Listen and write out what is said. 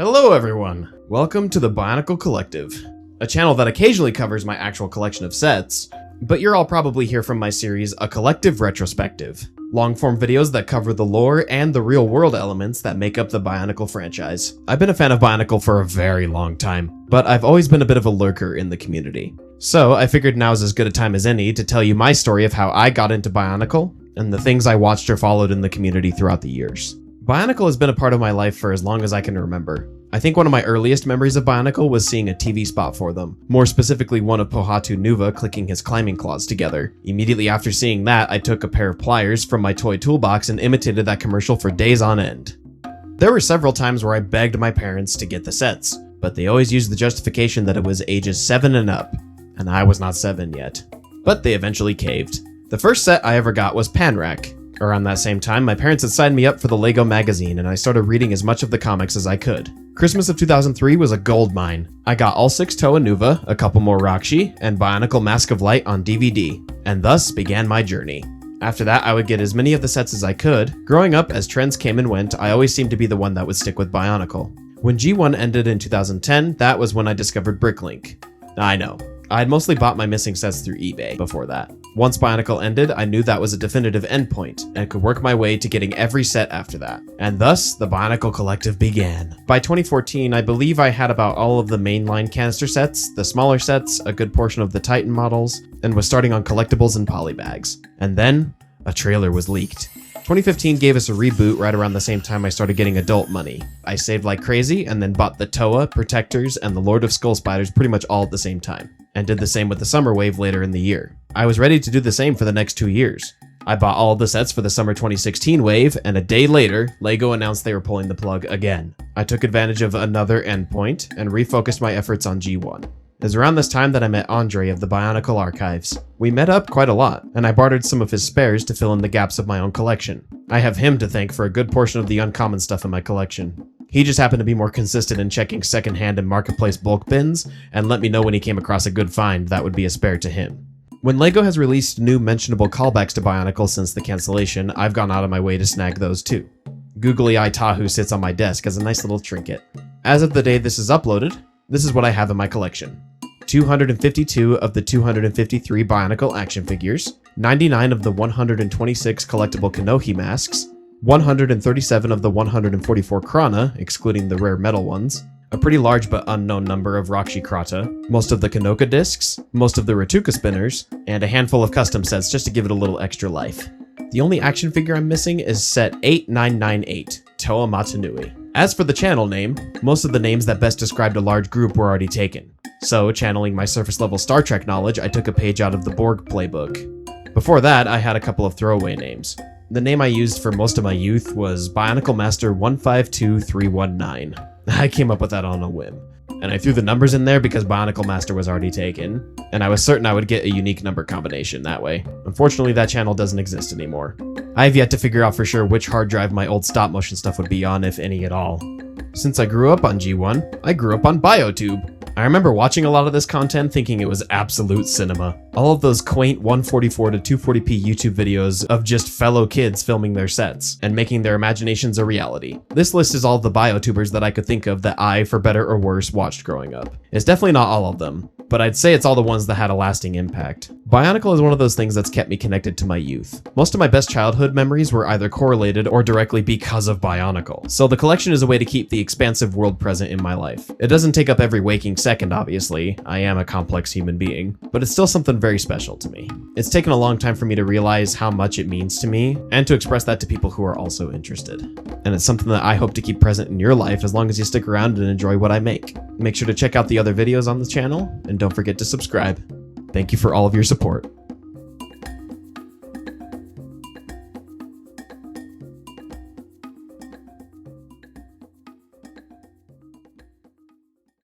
Hello everyone! Welcome to the BIONICLE Collective, a channel that occasionally covers my actual collection of sets, but you're all probably here from my series, A Collective Retrospective. Long-form videos that cover the lore and the real-world elements that make up the BIONICLE franchise. I've been a fan of BIONICLE for a very long time, but I've always been a bit of a lurker in the community. So I figured now's as good a time as any to tell you my story of how I got into BIONICLE and the things I watched or followed in the community throughout the years. BIONICLE has been a part of my life for as long as I can remember. I think one of my earliest memories of BIONICLE was seeing a TV spot for them, more specifically one of Pohatu Nuva clicking his climbing claws together. Immediately after seeing that, I took a pair of pliers from my toy toolbox and imitated that commercial for days on end. There were several times where I begged my parents to get the sets, but they always used the justification that it was ages 7 and up, and I was not 7 yet. But they eventually caved. The first set I ever got was Panrak. Around that same time, my parents had signed me up for the LEGO magazine and I started reading as much of the comics as I could. Christmas of 2003 was a gold mine. I got all 6 Toa Nuva, a couple more Rakshi, and BIONICLE Mask of Light on DVD, and thus began my journey. After that, I would get as many of the sets as I could. Growing up, as trends came and went, I always seemed to be the one that would stick with BIONICLE. When G1 ended in 2010, that was when I discovered Bricklink. I know. I had mostly bought my missing sets through eBay before that. Once BIONICLE ended, I knew that was a definitive endpoint, and could work my way to getting every set after that. And thus, the BIONICLE Collective began. By 2014, I believe I had about all of the mainline canister sets, the smaller sets, a good portion of the Titan models, and was starting on collectibles and polybags. And then, a trailer was leaked. 2015 gave us a reboot right around the same time I started getting adult money. I saved like crazy and then bought the Toa, Protectors, and the Lord of Skull Spiders pretty much all at the same time, and did the same with the Summer Wave later in the year. I was ready to do the same for the next 2 years. I bought all of the sets for the Summer 2016 wave, and a day later, LEGO announced they were pulling the plug again. I took advantage of another endpoint and refocused my efforts on G1. It was around this time that I met Andre of the BIONICLE Archives. We met up quite a lot, and I bartered some of his spares to fill in the gaps of my own collection. I have him to thank for a good portion of the uncommon stuff in my collection. He just happened to be more consistent in checking secondhand and marketplace bulk bins, and let me know when he came across a good find that would be a spare to him. When LEGO has released new mentionable callbacks to BIONICLE since the cancellation, I've gone out of my way to snag those too. Googly Eye Tahu sits on my desk as a nice little trinket. As of the day this is uploaded, this is what I have in my collection. 252 of the 253 BIONICLE action figures, 99 of the 126 collectible Kanohi masks, 137 of the 144 Krana, excluding the rare metal ones, a pretty large but unknown number of Rakshi Krata, most of the Kanoka discs, most of the Ratuka spinners, and a handful of custom sets just to give it a little extra life. The only action figure I'm missing is set 8998, Toa Matanui. As for the channel name, most of the names that best described a large group were already taken. So, channeling my surface level Star Trek knowledge, I took a page out of the Borg playbook. Before that, I had a couple of throwaway names. The name I used for most of my youth was BIONICLE Master 152319. I came up with that on a whim. And I threw the numbers in there because BIONICLE Master was already taken, and I was certain I would get a unique number combination that way. Unfortunately, that channel doesn't exist anymore. I have yet to figure out for sure which hard drive my old stop motion stuff would be on, if any at all. Since I grew up on G1, I grew up on BioTube. I remember watching a lot of this content thinking it was absolute cinema. All of those quaint 144 to 240p YouTube videos of just fellow kids filming their sets and making their imaginations a reality. This list is all of the BioTubers that I could think of that I, for better or worse, watched growing up. It's definitely not all of them, but I'd say it's all the ones that had a lasting impact. BIONICLE is one of those things that's kept me connected to my youth. Most of my best childhood memories were either correlated or directly because of BIONICLE, so the collection is a way to keep the expansive world present in my life. It doesn't take up every waking second, obviously. I am a complex human being, but it's still something very special to me. It's taken a long time for me to realize how much it means to me, and to express that to people who are also interested. And it's something that I hope to keep present in your life as long as you stick around and enjoy what I make. Make sure to check out the other videos on the channel, and don't forget to subscribe. Thank you for all of your support.